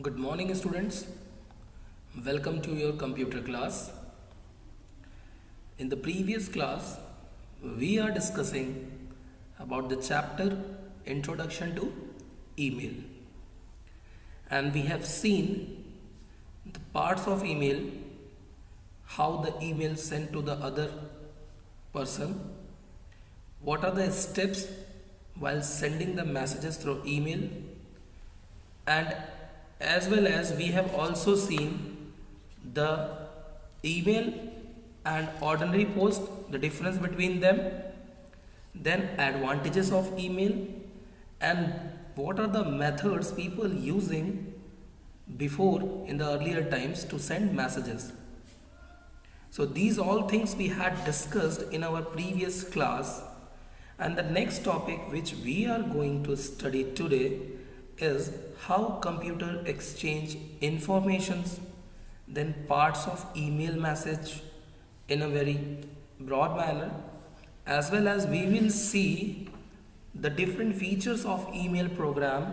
Good morning, students. Welcome to your computer class. In the previous class, we are discussing about the chapter Introduction to Email. And we have seen the parts of email, how the email sent to the other person, what are the steps while sending the messages through email, and as well as we have also seen the email and ordinary post, the difference between them, then advantages of email, and what are the methods people using before in the earlier times to send messages. So these all things we had discussed in our previous class, and the next topic which we are going to study today is how computer exchange informations, then parts of email message in a very broad manner, as well as we will see the different features of email program,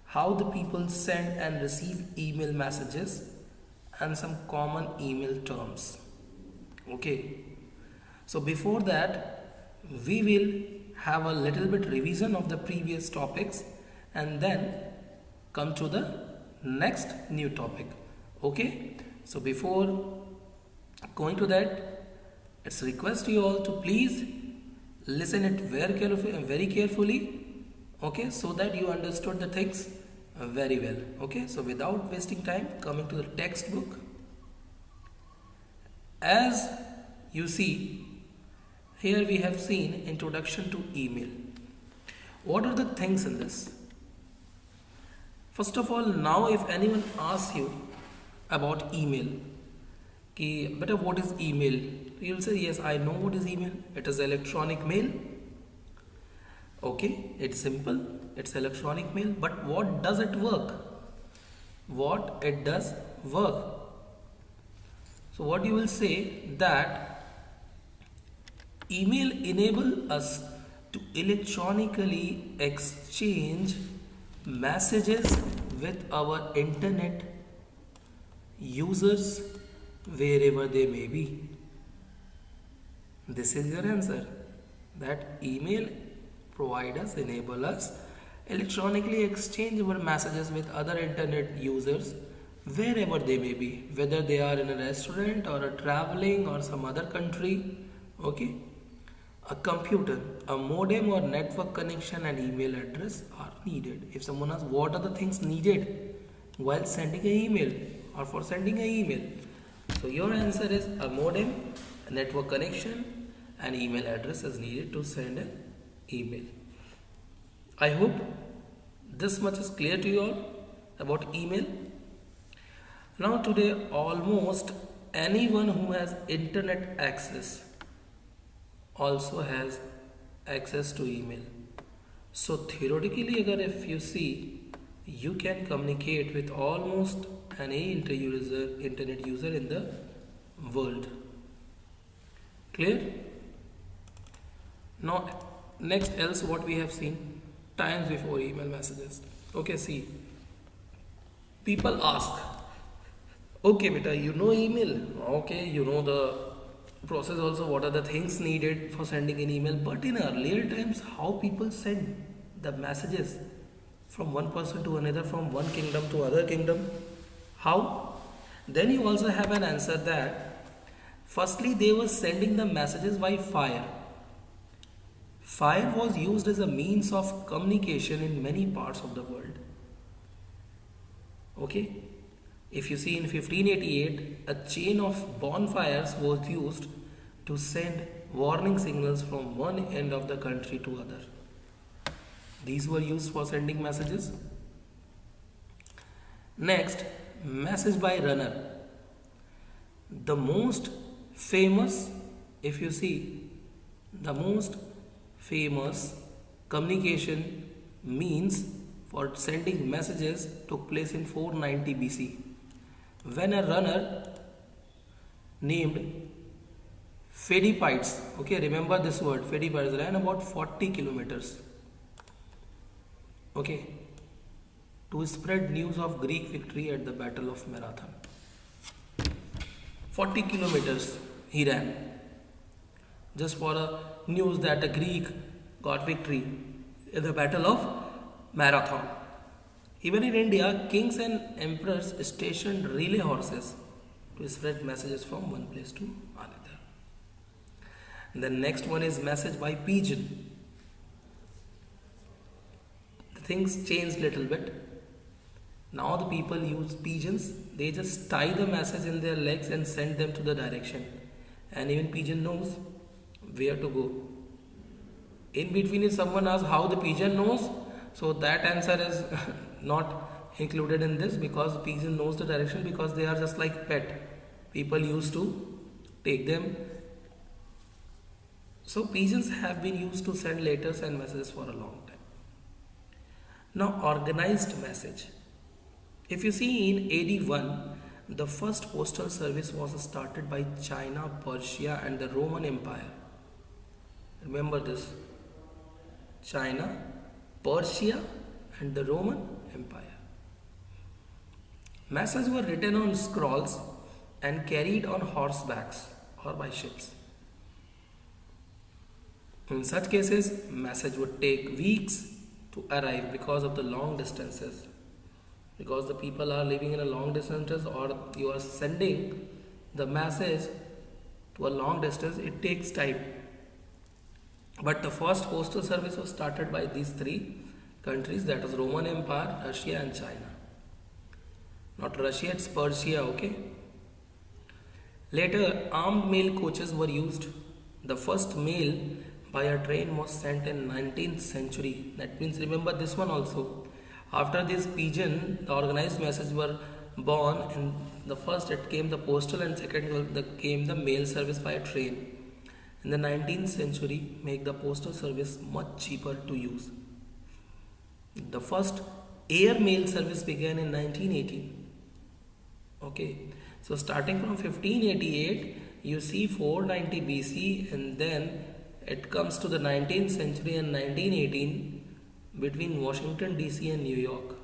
how the people send and receive email messages, and some common email terms. Okay, so before that we will have a little bit revision of the previous topics and then come to the next new topic. Okay, so before going to that, it's request you all to please listen it very carefully, okay, so that you understood the things very well. Okay, so without wasting time, coming to the textbook. As you see, here we have seen introduction to email. What are the things in this? First of all, now if anyone asks you about email, ki, beta, what is email? You will say, yes, I know what is email. It is electronic mail. Okay, it's simple. It's electronic mail. But what does it work? What it does work? So what you will say that email enable us to electronically exchange messages with our internet users wherever they may be. This is your answer, that email enable us electronically exchange our messages with other internet users wherever they may be, whether they are in a restaurant or a traveling or some other country. Okay, a computer, a modem or network connection and email address are needed. If someone asks what are the things needed while sending an email or for sending an email, so your answer is a modem, a network connection and email address is needed to send an email. I hope this much is clear to you all about email. Now today almost anyone who has internet access also has access to email. So theoretically, if you see, you can communicate with almost any internet user in the world. Clear? Now next else what we have seen, times before email messages. Okay, see, people ask, okay beta, you know email, okay, you know the process also, what are the things needed for sending an email, but in earlier times how people send the messages from one person to another, from one kingdom to other kingdom, how? Then you also have an answer that firstly they were sending the messages by fire. Fire was used as a means of communication in many parts of the world. Okay, if you see in 1588, a chain of bonfires was used to send warning signals from one end of the country to other. These were used for sending messages. Next, message by runner. The most famous, if you see, the most famous communication means for sending messages took place in 490 BC, when a runner named Phedipides, okay, remember this word, Phedipides, ran about 40 kilometers. Okay, to spread news of Greek victory at the Battle of Marathon. 40 kilometers he ran just for a news that a Greek got victory in the Battle of Marathon. Even in India, kings and emperors stationed relay horses to spread messages from one place to another. And the next one is message by pigeon. Things changed little bit. Now the people use pigeons. They just tie the message in their legs and send them to the direction. And even pigeon knows where to go. In between, if someone asks how the pigeon knows, so that answer is not included in this, because pigeon knows the direction, because they are just like pet. People used to take them. So pigeons have been used to send letters and messages for a long time. Now organized message. If you see in AD 1, the first postal service was started by China, Persia and the Roman Empire. Remember this. China, Persia and the Roman Empire. Messages were written on scrolls and carried on horsebacks or by ships. In such cases, message would take weeks to arrive because of the long distances. Because the people are living in a long distance, or you are sending the message to a long distance, it takes time. But the first postal service was started by these three countries, that is Roman Empire, Russia and China. Not Russia, it's Persia, okay? Later, armed mail coaches were used. The first mail by a train was sent in 19th century. That means, remember this one also. After this pigeon, the organized messages were born, and the first it came the postal, and second came the mail service by a train. In the 19th century, make the postal service much cheaper to use. The first air mail service began in 1918. Okay, so starting from 1588, you see 490 BC, and then it comes to the 19th century and 1918 between Washington DC and New York.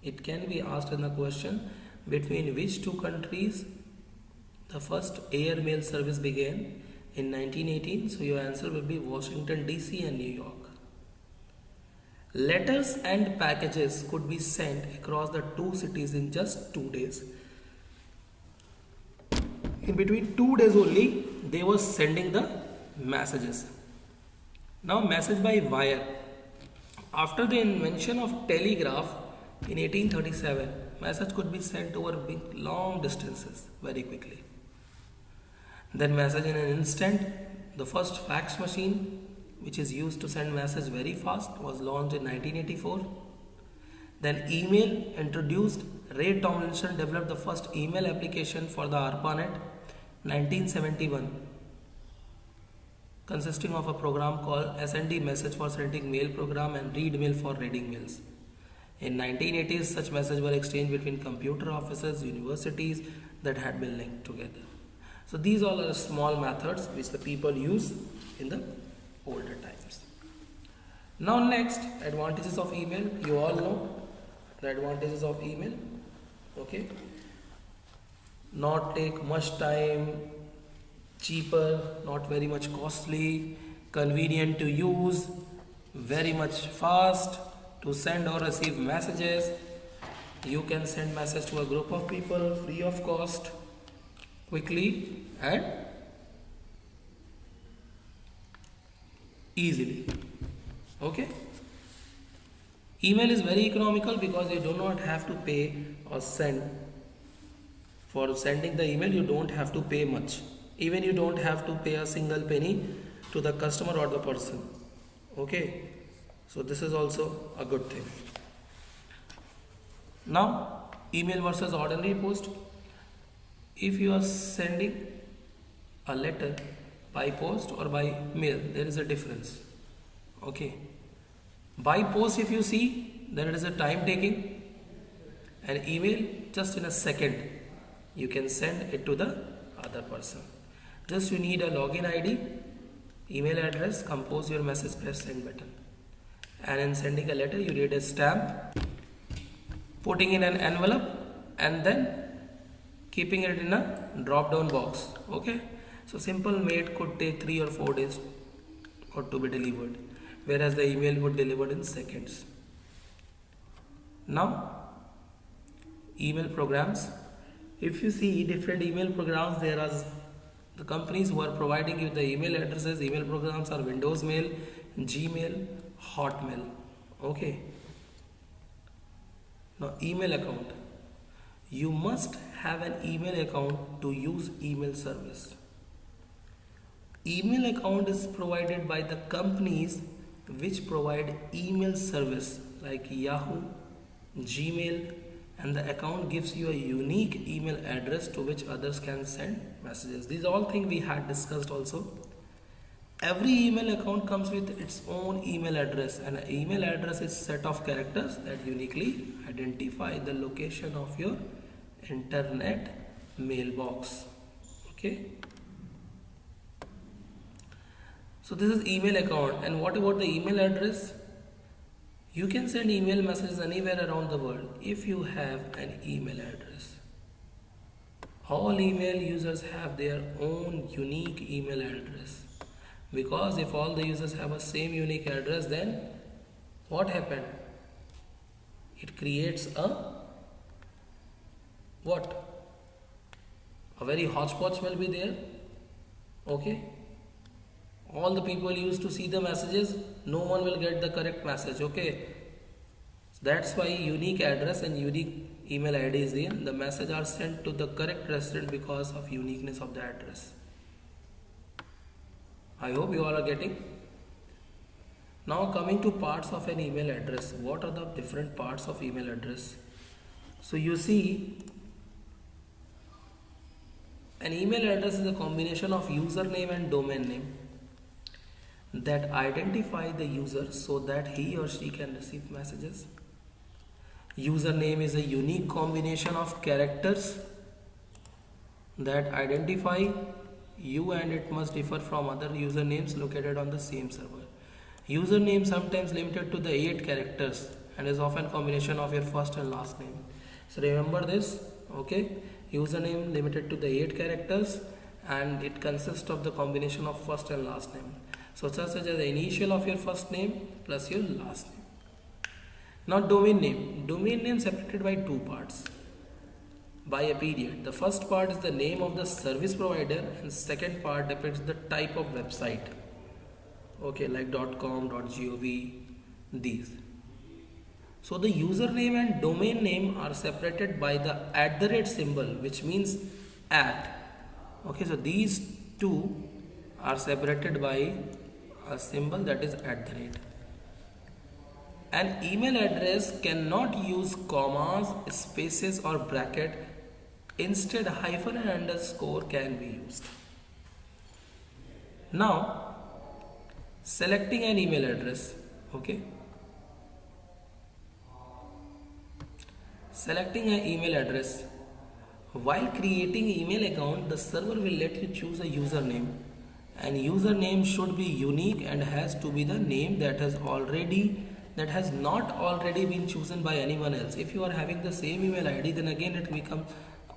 It can be asked in the question, between which two countries the first air mail service began in 1918. So your answer will be Washington DC and New York. Letters and packages could be sent across the two cities in just 2 days. In between 2 days only, they were sending the messages. Now message by wire. After the invention of telegraph in 1837, message could be sent over big long distances very quickly. Then message in an instant. The first fax machine, which is used to send message very fast, was launched in 1984. Then email introduced. Ray Tomlinson developed the first email application for the ARPANET 1971, consisting of a program called SND, message for sending mail program, and read mail for reading mails. In 1980s, such messages were exchanged between computer offices, universities that had been linked together. So these all are small methods which the people use in the older times. Now next, advantages of email. You all know the advantages of email. Okay. Not take much time, cheaper, not very much costly, convenient to use, very much fast to send or receive messages. You can send message to a group of people free of cost, quickly and easily. Okay. Email is very economical because you do not have to pay or send. For sending the email, you don't have to pay much. Even you don't have to pay a single penny to the customer or the person. Okay. So this is also a good thing. Now, email versus ordinary post. If you are sending a letter by post or by mail, there is a difference. Okay. By post, if you see, then it is a time taking. And email, just in a second, you can send it to the other person. Just you need a login ID, email address, compose your message, press send button. And in sending a letter, you need a stamp putting in an envelope and then keeping it in a drop down box. Okay, so simple mail could take 3 or 4 days or to be delivered, whereas the email would delivered in seconds. Now email programs, if you see different email programs, there are the companies who are providing you the email addresses. Email programs are Windows Mail, Gmail, Hotmail. Okay, now email account, you must have an email account to use email service. Email account is provided by the companies which provide email service like Yahoo, Gmail, and the account gives you a unique email address to which others can send messages. These all things we had discussed also. Every email account comes with its own email address, and an email address is a set of characters that uniquely identify the location of your internet mailbox. Okay, so this is email account. And what about the email address? You can send email messages anywhere around the world if you have an email address. All email users have their own unique email address, because if all the users have a same unique address, then what happened? It creates a what? A very hodgepodge will be there. Okay, all the people used to see the messages, no one will get the correct message. Okay, that's why unique address and unique email ID is there. The message are sent to the correct resident because of uniqueness of the address. I hope you all are getting. Now coming to parts of an email address. What are the different parts of email address? So you see, an email address is a combination of username and domain name that identify the user so that he or she can receive messages. Username is a unique combination of characters that identify you, and it must differ from other usernames located on the same server. Username sometimes limited to the 8 characters and is often combination of your first and last name. So remember this. Okay, username limited to the 8 characters and it consists of the combination of first and last name. So such as the initial of your first name plus your last name. Now domain name. Domain name separated by 2 parts by a period. The first part is the name of the service provider and second part depicts the type of website. Okay, like .com, .gov, these. So the username and domain name are separated by the @ symbol, which means at. Okay, so these two are separated by a symbol that is @. An email address cannot use commas, spaces or bracket. Instead, hyphen and underscore can be used. Now, selecting an email address. Okay. Selecting an email address. While creating email account, the server will let you choose a username. And username should be unique and has to be the name that has not already been chosen by anyone else. If you are having the same email ID, then again it becomes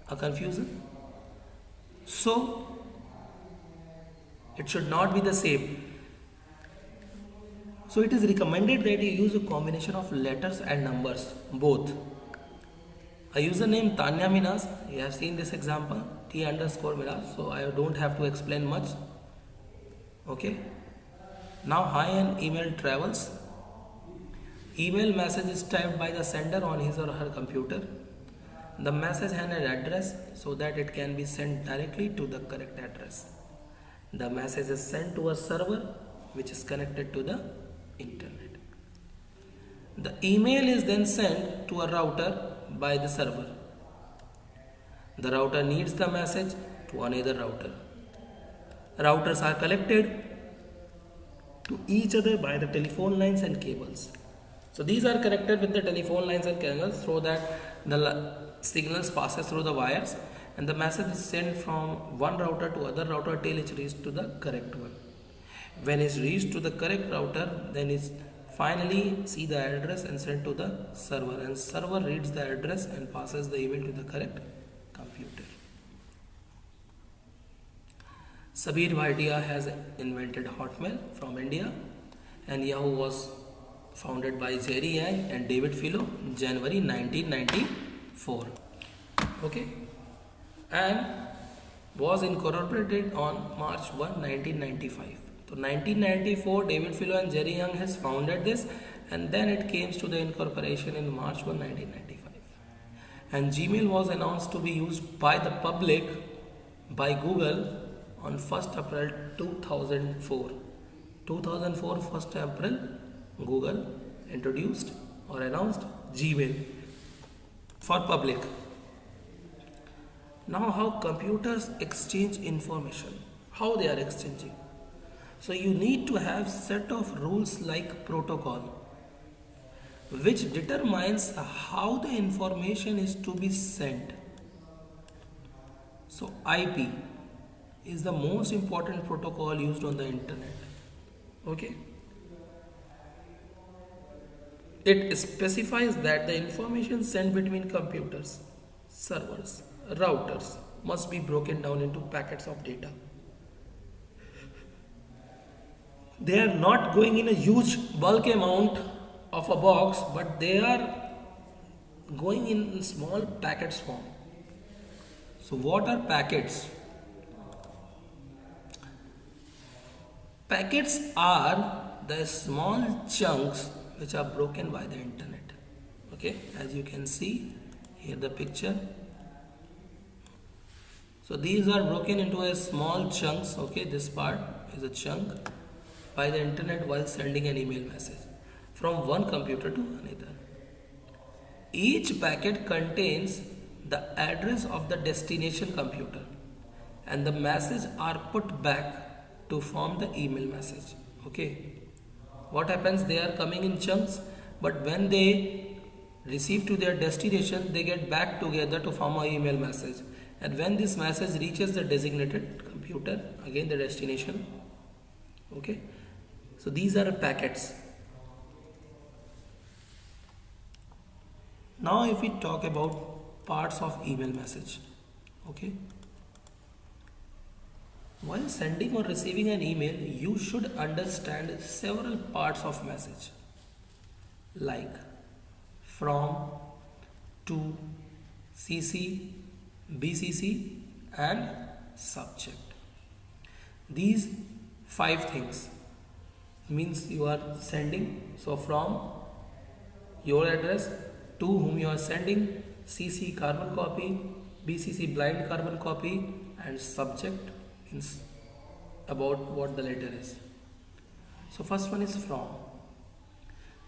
a confusion. So it should not be the same. So it is recommended that you use a combination of letters and numbers, both. A username Tanya Minas, you have seen this example, T_Minas, so I don't have to explain much. Okay. Now hi and email travels. Email message is typed by the sender on his or her computer. The message has an address so that it can be sent directly to the correct address. The message is sent to a server which is connected to the internet. The email is then sent to a router by the server. The router needs the message to another router. Routers are connected to each other by the telephone lines and cables. So these are connected with the telephone lines and cables so that the signals passes through the wires and the message is sent from one router to other router till it reaches to the correct one. When it's reached to the correct router, then it's finally see the address and send to the server, and server reads the address and passes the email to the correct computer. Sabir Bhatia has invented Hotmail from India, and Yahoo was founded by Jerry Yang and David Filo in January 1994. Okay, and was incorporated on March 1, 1995. So 1994, David Filo and Jerry Yang has founded this, and then it came to the incorporation in March 1, 1995. And Gmail was announced to be used by the public by Google on 1st April 2004. 2004, 1st April, Google introduced or announced Gmail for public. Now, how computers exchange information, how they are exchanging. So you need to have set of rules like protocol, which determines how the information is to be sent. So IP is the most important protocol used on the internet. Okay. It specifies that the information sent between computers, servers, routers must be broken down into packets of data. They are not going in a huge bulk amount of a box, but they are going in small packets form. So what are packets? Packets are the small chunks which are broken by the internet. Okay, as you can see here the picture. So these are broken into a small chunks. Okay, this part is a chunk by the internet while sending an email message from one computer to another. Each packet contains the address of the destination computer, and the message are put back to form the email message. Okay, what happens? They are coming in chunks, but when they receive to their destination, they get back together to form an email message. And when this message reaches the designated computer, again the destination. Okay, so these are packets. Now if we talk about parts of email message. Okay, while sending or receiving an email, you should understand several parts of message like from, to, CC, BCC and subject. These 5 things means you are sending. So from your address, to whom you are sending, CC carbon copy, BCC blind carbon copy, and subject means about what the letter is. So first one is from.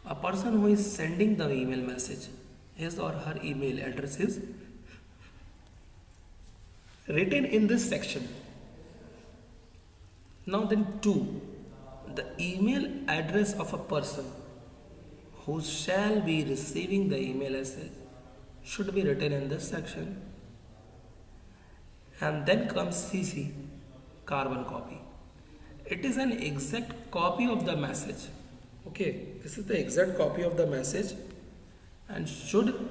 A person who is sending the email message, his or her email address is written in this section. Now then to, the email address of a person who shall be receiving the email message should be written in this section. And then comes CC, carbon copy. It is an exact copy of the message. Okay, this is the exact copy of the message, and should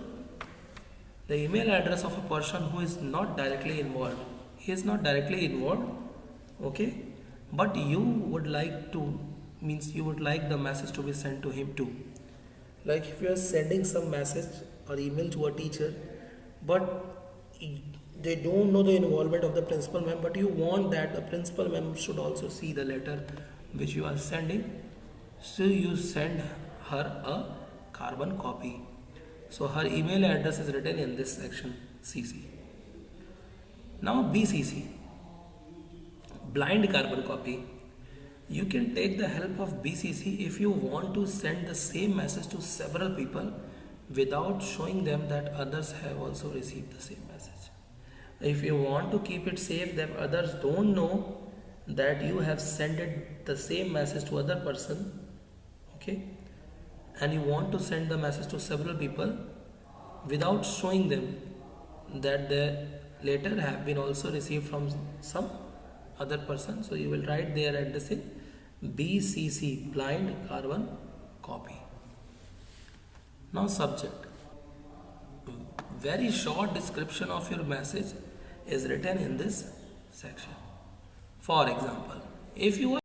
the email address of a person who is not directly involved. He is not directly involved. Okay, but you would like to, means you would like the message to be sent to him too. Like if you are sending some message or email to a teacher, but they don't know the involvement of the principal ma'am, but you want that the principal ma'am should also see the letter which you are sending, so you send her a carbon copy. So her email address is written in this section, CC. Now BCC, blind carbon copy. You can take the help of BCC if you want to send the same message to several people without showing them that others have also received the same message. If you want to keep it safe that others don't know that you have sent it the same message to other person, okay, and you want to send the message to several people without showing them that the letter have been also received from some other person, so you will write their address in BCC, blind carbon copy. Now subject. Very short description of your message is written in this section. For example, if you are